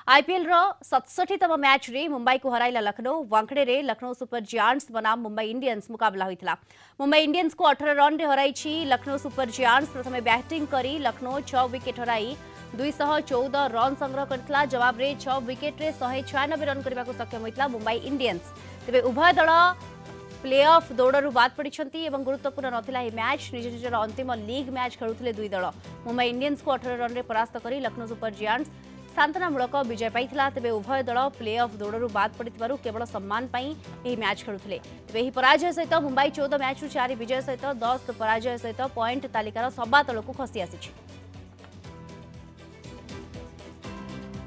IPL रो 67तम match रे मुंबई को हराइला लखनऊ वांखड़े रे लखनऊ सुपर जायंट्स बनाम मुंबई इंडियंस मुकाबला होइतला। मुंबई इंडियंस को 18 रन रे हराइछि लखनऊ सुपर जायंट्स। प्रथमे बैटिंग करी लखनऊ 6 विकेट हराई 214 रन संग्रह करथिला। जवाब रे 6 विकेट रे 196 रन करबा को सक्षम होइतला मुंबई इंडियंस। तेबे उभय दल प्लेऑफ दौड़ू बाद पड़ती एवं गुरुत्वपूर्ण नथिला ए मैच। निज निजर अंतिम लीग मैच खेलुथिले दुई दल। मुंबई इंडियंस को 18 रन रे परास्त करी लखनऊ सुपर जायंट्स सांत्वनामूलक विजय पाइथिला। तेबे उभय दल प्लेऑफ दौड़ू बाद पड़िथिबारु केवल सम्मान पई एही मैच खेलुथिले। तेबे एही पराजय सहित मुंबई 14 मैच 4 विजय सहित 10 पराजय सहित पॉइंट तालिकार सभा तलकू खसी आसिछि।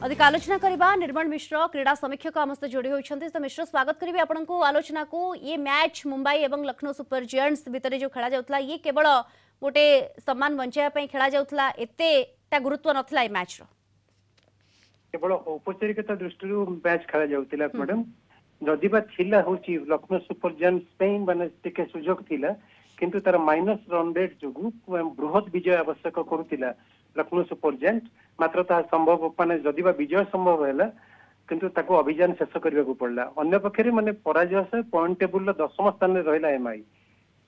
अधिक आलोचना करबा निर्मल मिश्र क्रीड़ा समीक्षक आम सहित जोड़ी होइछन्ति। तो मिश्र स्वागत करिवे आपनकू आलोचना को। ये मैच मुंबई एवं लखनऊ सुपर जायंट्स भितर जो खेला जाउतला ये केवल गोटे सम्मान बंचाया पई खेला जाउतला, एतेटा गुरुत्व नथिला ए मैच रो। केवल औपचारिकता दृष्टि मैच खेला जाउतिला मैडम। जदि बा थिला होची लखनऊ सुपर जायंट्स पे माने टिके सुजोग थिला, किंतु तार माइनस रन रेट जोगु बृहत विजय आवश्यक करूतिला लखनऊ सुपर जायंट्स। मात्र ता संभव माने जदि बा विजय संभव हैला, किंतु ताको अभियान शेष करबा को पड़ला। अन्य पक्षरे माने पराजय से पॉइंट टेबल 10th स्थान रे रहला एमआई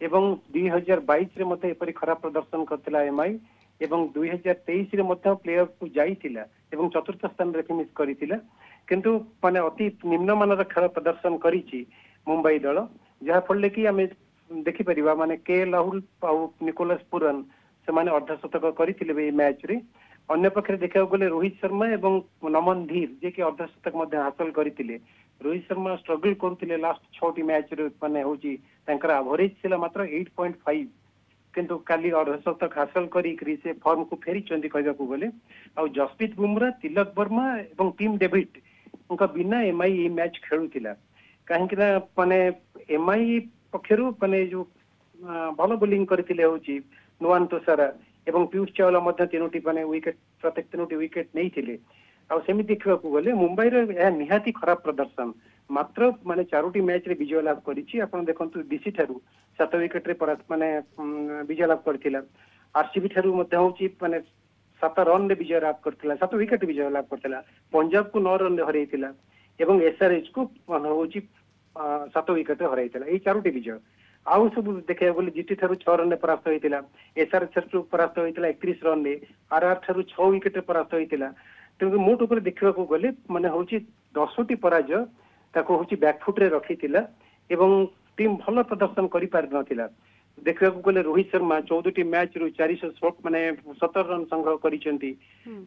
एवं 2022 रे मते एपरि खराब प्रदर्शन करथिला एमआई एवं 2023 रे मते प्लेऑफ को जाइथिला एवं 4th स्थान रे फिनिश करिथिला। किंतु माने अति निम्न मानर खेल प्रदर्शन करिछि मुंबई दल, जहा फल कि हमें देखि परिबा माने के राहुल और निकोलस पुरन से माने अर्धशतक करिथिले ए मैच रे। अन्य पक्षरे देखा गले रोहित शर्मा एवं नमन धीर जे कि अर्धशतक मध्य हासिल करथिले। रोहित शर्मा स्ट्रगल करथिले लास्ट 6टी मैच रे माने होची तांकर एवरेज छिला मात्र 8.5, किंतु काली अर्धशतक हासिल करी से फॉर्म को फेरी चंदी कहबा को गले। आ जसप्रीत बुमराह, तिलक वर्मा एवं टीम डेविड उनका बिना एमआई ए मैच खेलुथिला। काहेकि ना माने एमआई पक्षरु माने जो भलो बोलिंग करथिले होची नुआन तोसारा एवं पीयूष चावला मध्य 3टी माने विकेट प्रत्येक 3टी विकेट नहीं थिले। आ सेमी देखबा को गले मुंबई रे ए निहाती खराब प्रदर्शन मात्र माने 4टी मैच रे विजय लाभ करिछि। आपण देखंतु डीसी थारु 7 विकेट रे माने विजय लाभ करथिला। आरसीबी थारु मध्य होची माने 7 रन रे विजय लाभ करथिला, 7 विकेट विजय लाभ करथिला। पंजाब को 9 रन रे हरैथिला एवं एसआरएच को होची 7 विकेट रे हरैथिला। ए 4टी विजय आउ सब देखा बोले जीटी थारु 6 रन रे परास्त होइतिला। एसआरएच थारु परास्त होइतिला 31 रन रे। आरआर थारु 6 विकेट रे परास्त होइतिला। तेणु मोट ऊपर देखा को गले माने होची 10टी पराजय ताको होची बैकफुट रे रखितिला एवं टीम भलो प्रदर्शन करि पार नथिला। देखा को गले रोहित शर्मा 14टी मैच रु 400 माने 17 रन संग्रह करिसेंती।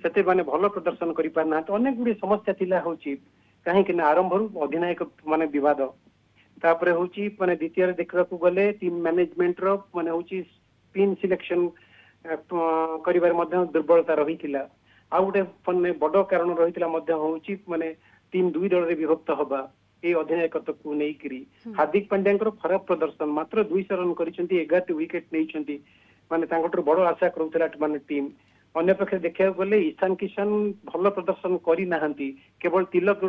सेते माने भलो प्रदर्शन करि पार ना। तो अनेक गुडी समस्या थिला होची काहे कि ना आरंभ रु अधिनायक माने विवाद तापरे होची माने द्वितीय रे देखा को गले टीम मैनेजमेंट रो माने होची स्पिन सिलेक्शन करिबार मध्ये दुर्बलता रहितिला। आ गोटे माने बड़ कारण रहितिला मध्ये होची माने टीम दुई दल रे विभक्त होबा ए अधिनायकत्व को नै करी। हार्दिक पांड्या खराब प्रदर्शन मात्र 200 रन करिसेंती, 11 विकेट नैछंती। माने तांगटर बड़ आशा करूतला माने टीम। अन्य पक्षे देखा गले ईशान किशन भलो प्रदर्शन करी नाहंती, केवल तिलक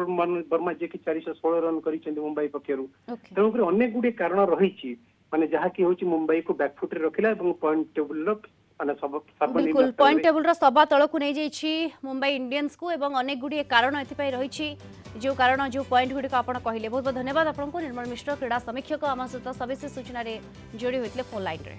वर्मा जे कि 416 रन करिसेंती मुंबई पक्षरु। तेणु अनेक गुडी कारण रहिछि माने जहा कि होछि मुंबई को बैकफुट रे रखिला एवं पॉइंट टेबल रो माने सब बिल्कुल पॉइंट टेबल रो सभा तळकु नै जाइछि मुंबई इंडियंस को एवं अनेक गुडी कारण एथि पई रहिछि जो कारण जो पॉइंट गुडी को आपण कहिले। बहुत बहुत धन्यवाद आपनको निर्मल मिश्र क्रीड़ा समीक्षक आम सहित सविशेष सूचना रे जोड़ी होइतले फोन लाइन रे।